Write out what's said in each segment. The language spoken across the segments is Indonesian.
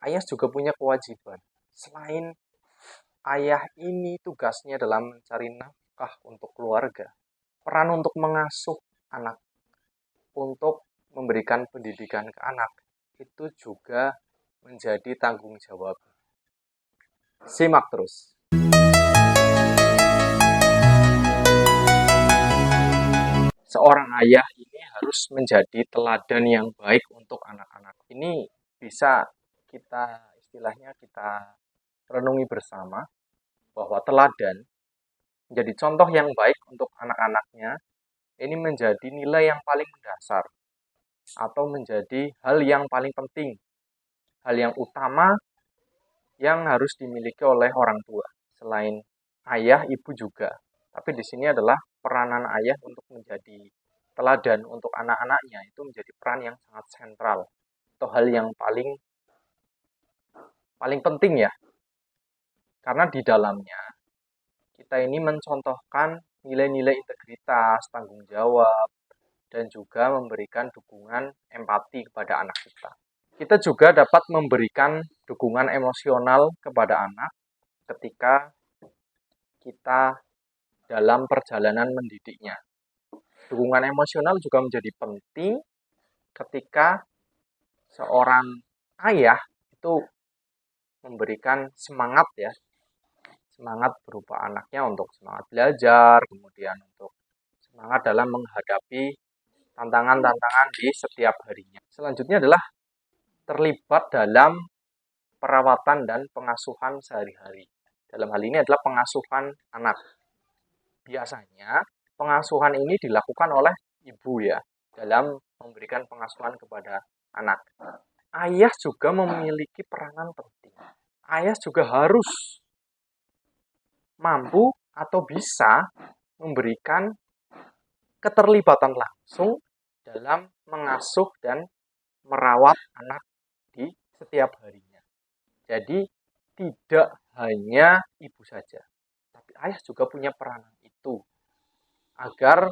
ayah juga punya kewajiban. Selain ayah ini tugasnya dalam mencari nafkah untuk keluarga, peran untuk mengasuh anak, untuk memberikan pendidikan ke anak, itu juga menjadi tanggung jawab. Simak terus. Seorang ayah ini harus menjadi teladan yang baik untuk anak-anak. Ini bisa kita renungi bersama bahwa teladan menjadi contoh yang baik untuk anak-anaknya. Ini menjadi nilai yang paling mendasar atau menjadi hal yang paling penting, hal yang utama yang harus dimiliki oleh orang tua. Selain ayah, ibu juga. Tapi di sini adalah peranan ayah untuk menjadi teladan untuk anak-anaknya itu menjadi peran yang sangat sentral atau hal yang paling penting ya. Karena di dalamnya kita ini mencontohkan nilai-nilai integritas, tanggung jawab, dan juga memberikan dukungan empati kepada anak kita. Kita juga dapat memberikan dukungan emosional kepada anak ketika kita dalam perjalanan mendidiknya. Dukungan emosional juga menjadi penting ketika seorang ayah itu memberikan semangat ya, semangat berupa anaknya untuk semangat belajar, kemudian untuk semangat dalam menghadapi tantangan-tantangan di setiap harinya. Selanjutnya adalah terlibat dalam perawatan dan pengasuhan sehari-hari. Dalam hal ini adalah pengasuhan anak. Biasanya pengasuhan ini dilakukan oleh ibu ya, dalam memberikan pengasuhan kepada anak. Ayah juga memiliki peranan penting. Ayah juga harus mampu atau bisa memberikan keterlibatan langsung dalam mengasuh dan merawat anak di setiap harinya. Jadi tidak hanya ibu saja, tapi ayah juga punya peranan itu agar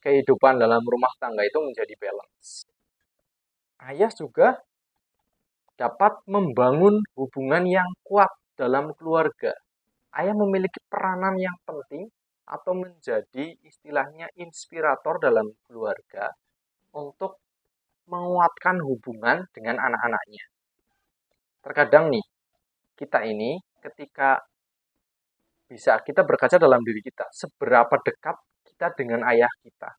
kehidupan dalam rumah tangga itu menjadi balance. Ayah juga dapat membangun hubungan yang kuat dalam keluarga. Ayah memiliki peranan yang penting atau menjadi istilahnya inspirator dalam keluarga untuk menguatkan hubungan dengan anak-anaknya. Terkadang nih, kita ini ketika bisa kita berkaca dalam diri kita, seberapa dekat kita dengan ayah kita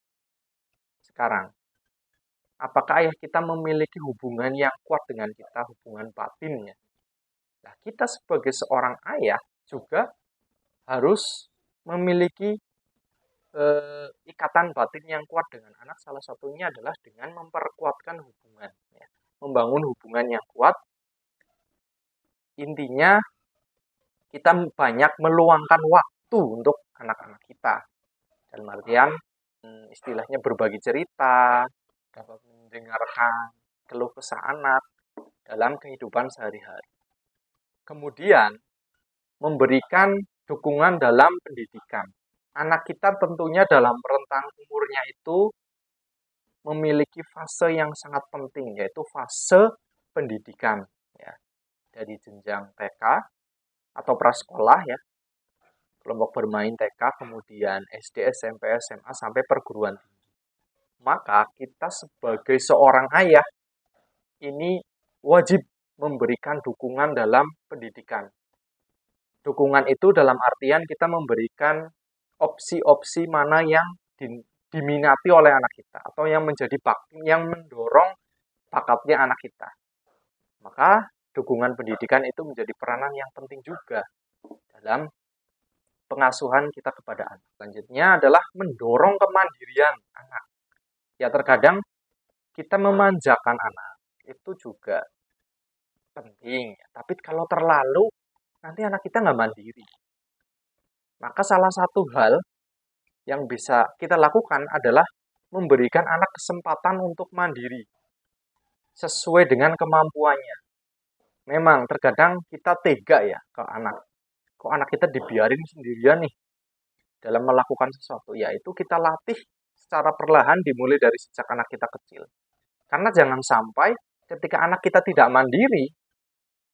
sekarang. Apakah ayah kita memiliki hubungan yang kuat dengan kita, hubungan batinnya? Nah, kita sebagai seorang ayah juga harus memiliki ikatan batin yang kuat dengan anak. Salah satunya adalah dengan memperkuatkan hubungan, ya. Membangun hubungan yang kuat. Intinya kita banyak meluangkan waktu untuk anak-anak kita. Dalam artian istilahnya berbagi cerita, dapat mendengarkan keluh kesah anak dalam kehidupan sehari-hari. Kemudian memberikan dukungan dalam pendidikan. Anak kita tentunya dalam rentang umurnya itu memiliki fase yang sangat penting, yaitu fase pendidikan. Ya. Dari jenjang TK atau prasekolah ya, kelompok bermain TK, kemudian SD, SMP, SMA, sampai perguruan tinggi. Maka kita sebagai seorang ayah ini wajib memberikan dukungan dalam pendidikan. Dukungan itu dalam artian kita memberikan opsi-opsi mana yang diminati oleh anak kita atau yang menjadi yang mendorong bakatnya anak kita. Maka dukungan pendidikan itu menjadi peranan yang penting juga dalam pengasuhan kita kepada anak. Selanjutnya adalah mendorong kemandirian anak. Ya terkadang kita memanjakan anak itu juga penting. Tapi kalau terlalu, nanti anak kita nggak mandiri. Maka salah satu hal yang bisa kita lakukan adalah memberikan anak kesempatan untuk mandiri sesuai dengan kemampuannya. Memang terkadang kita tega ya ke anak. Kok anak kita dibiarin sendirian nih dalam melakukan sesuatu. Yaitu kita latih secara perlahan dimulai dari sejak anak kita kecil. Karena jangan sampai ketika anak kita tidak mandiri,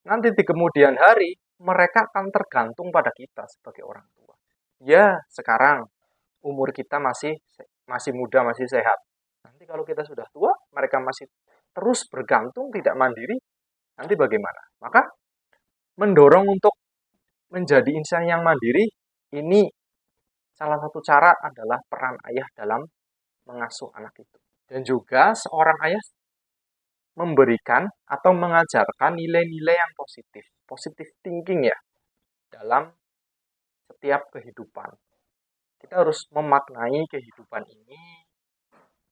nanti di kemudian hari mereka akan tergantung pada kita sebagai orang tua. Ya, sekarang umur kita masih muda, masih sehat. Nanti kalau kita sudah tua, mereka masih terus bergantung, tidak mandiri, nanti bagaimana? Maka mendorong untuk menjadi insan yang mandiri, ini salah satu cara adalah peran ayah dalam mengasuh anak itu. Dan juga seorang ayah memberikan atau mengajarkan nilai-nilai yang positif. Positive thinking ya, dalam setiap kehidupan. Kita harus memaknai kehidupan ini,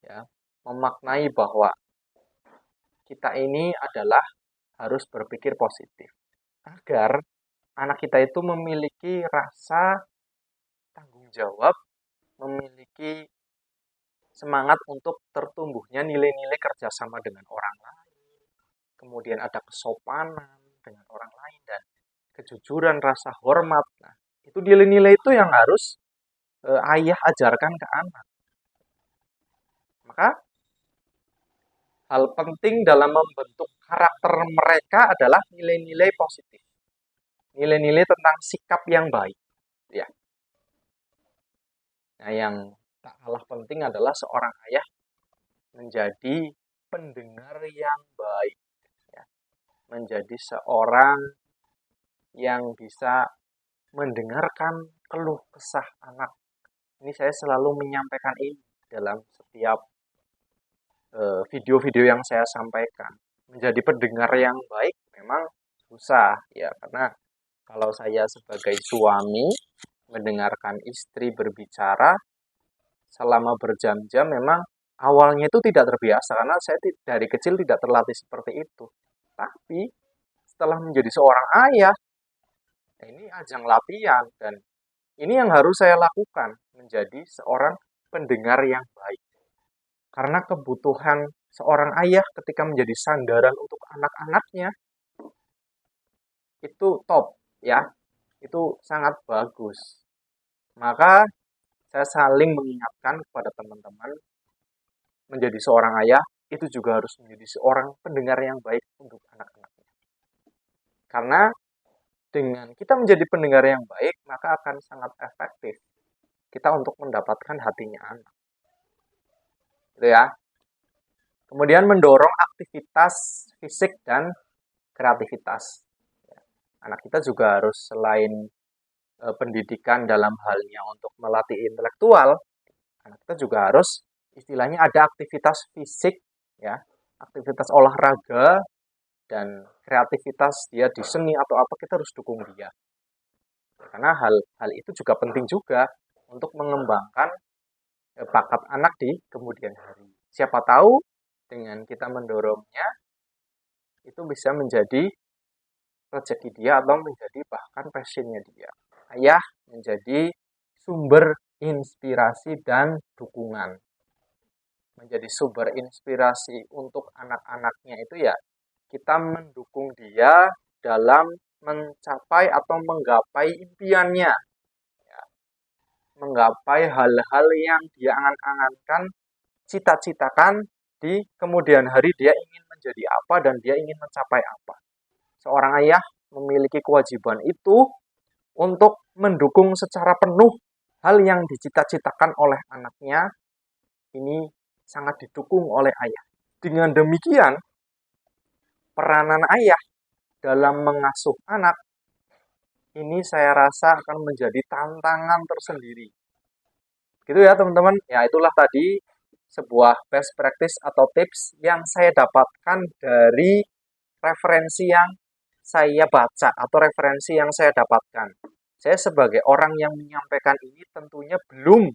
ya, memaknai bahwa kita ini adalah harus berpikir positif. Agar anak kita itu memiliki rasa tanggung jawab, memiliki semangat untuk tertumbuhnya nilai-nilai kerjasama dengan orang lain, kemudian ada kesopanan dengan orang lain, dan kejujuran, rasa hormat. Nah, itu nilai-nilai itu yang harus ayah ajarkan ke anak. Maka hal penting dalam membentuk karakter mereka adalah nilai-nilai positif, nilai-nilai tentang sikap yang baik. Ya. Nah, yang tak kalah penting adalah seorang ayah menjadi pendengar yang baik, ya. Menjadi seorang yang bisa mendengarkan keluh kesah anak. Ini saya selalu menyampaikan ini dalam setiap video-video yang saya sampaikan. Menjadi pendengar yang baik memang susah, ya, karena kalau saya sebagai suami mendengarkan istri berbicara selama berjam-jam, memang awalnya itu tidak terbiasa karena saya dari kecil tidak terlatih seperti itu. Tapi setelah menjadi seorang ayah, ini ajang latihan, dan ini yang harus saya lakukan, menjadi seorang pendengar yang baik. Karena kebutuhan seorang ayah ketika menjadi sandaran untuk anak-anaknya itu top, ya. Itu sangat bagus. Maka saya saling mengingatkan kepada teman-teman, menjadi seorang ayah itu juga harus menjadi seorang pendengar yang baik untuk anak-anaknya. Karena dengan kita menjadi pendengar yang baik, maka akan sangat efektif kita untuk mendapatkan hatinya anak. Gitu ya. Kemudian mendorong aktivitas fisik dan kreativitas. Anak kita juga harus selain pendidikan dalam halnya untuk melatih intelektual, anak kita juga harus istilahnya ada aktivitas fisik, ya, aktivitas olahraga dan kreativitas dia di seni atau apa, kita harus dukung dia. Karena hal itu juga penting juga untuk mengembangkan bakat anak di kemudian hari. Siapa tahu dengan kita mendorongnya itu bisa menjadi rezeki dia atau menjadi bahkan passionnya dia. Ayah menjadi sumber inspirasi dan dukungan. Menjadi sumber inspirasi untuk anak-anaknya itu ya, kita mendukung dia dalam mencapai atau menggapai impiannya. Ya, menggapai hal-hal yang dia angan-angankan, cita-citakan di kemudian hari, dia ingin menjadi apa dan dia ingin mencapai apa. Seorang ayah memiliki kewajiban itu untuk mendukung secara penuh hal yang dicita-citakan oleh anaknya. Ini sangat didukung oleh ayah. Dengan demikian, peranan ayah dalam mengasuh anak ini saya rasa akan menjadi tantangan tersendiri. Gitu ya teman-teman. Ya, itulah tadi sebuah best practice atau tips yang saya dapatkan dari referensi yang saya baca atau referensi yang saya dapatkan. Saya sebagai orang yang menyampaikan ini tentunya belum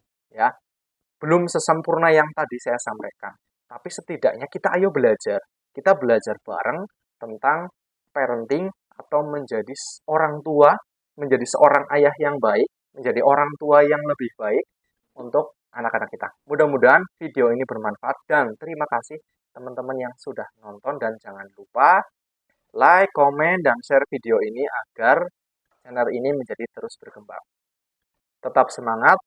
sesempurna yang tadi saya sampaikan. Tapi setidaknya kita ayo belajar. Kita belajar bareng tentang parenting atau menjadi orang tua, menjadi seorang ayah yang baik, menjadi orang tua yang lebih baik untuk anak-anak kita. Mudah-mudahan video ini bermanfaat dan terima kasih teman-teman yang sudah nonton, dan jangan lupa like, komen, dan share video ini agar channel ini menjadi terus berkembang. Tetap semangat,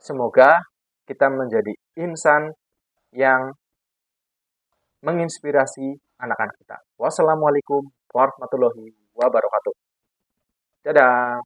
semoga kita menjadi insan yang menginspirasi anak-anak kita. Wassalamualaikum warahmatullahi wabarakatuh. Dadah.